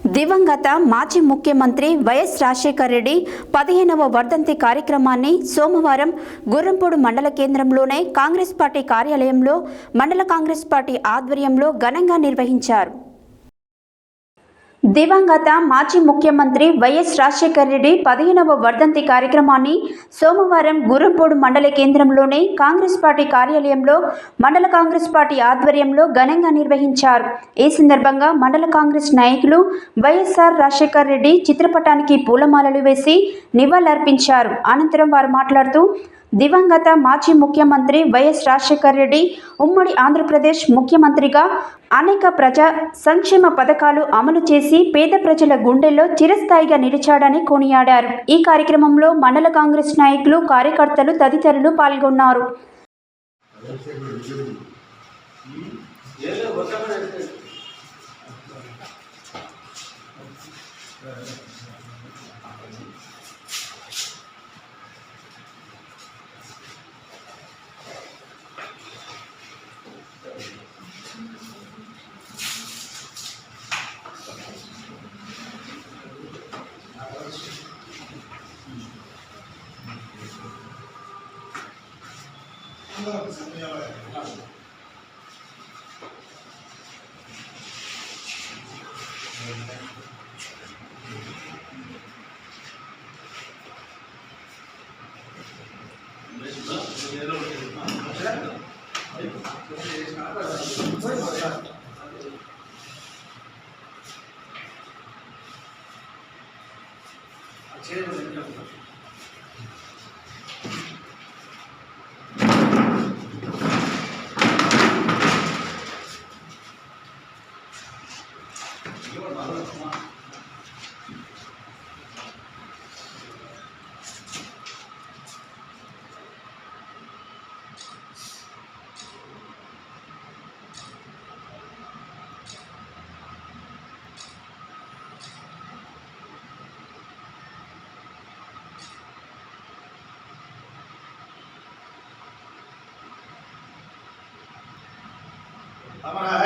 దివంగత మాజీ ముఖ్యమంత్రి వైఎస్ రాజశేఖర రెడ్డి 15వ వర్ధంతి కార్యక్రమాన్ని సోమవారం గుర్రంపూడి మండల కేంద్రంలోని కాంగ్రెస్ పార్టీ కార్యాలయంలో మండల కాంగ్రెస్ పార్టీ ఆధ్వర్యంలో ఘనంగా నిర్వహించారు. దివంగత మాజీ ముఖ్యమంత్రి వైఎస్ రాజశేఖర రెడ్డి 15వ వర్ధంతి కార్యక్రమాన్ని సోమవారం గుర్రంపూడి మండల కేంద్రంలోని కాంగ్రెస్ పార్టీ కార్యాలయంలో మండల కాంగ్రెస్ పార్టీ ఆధ్వర్యంలో ఘనంగా నిర్వహించారు. ఈ సందర్భంగా మండల కాంగ్రెస్ నాయకులు వైఎస్ఆర్ రాజశేఖర రెడ్డి చిత్రపటానికి పూలమాలలు వేసి నివాళులర్పించారు. అనంతరం వారు మాట్లాడుతూ దివంగత మాజీ ముఖ్యమంత్రి వైఎస్ రాజశేఖర రెడ్డి ఉమ్మడి ఆంధ్రప్రదేశ్ ముఖ్యమంత్రిగా అనేక ప్రజా సంక్షేమ పథకాలు అమలు చేసి పేద ప్రజల గుండెల్లో చిరస్థాయిగా నిలిచాడని కొనియాడారు. ఈ కార్యక్రమంలో మండల కాంగ్రెస్ నాయకులు, కార్యకర్తలు తదితరులు పాల్గొన్నారు. हमारा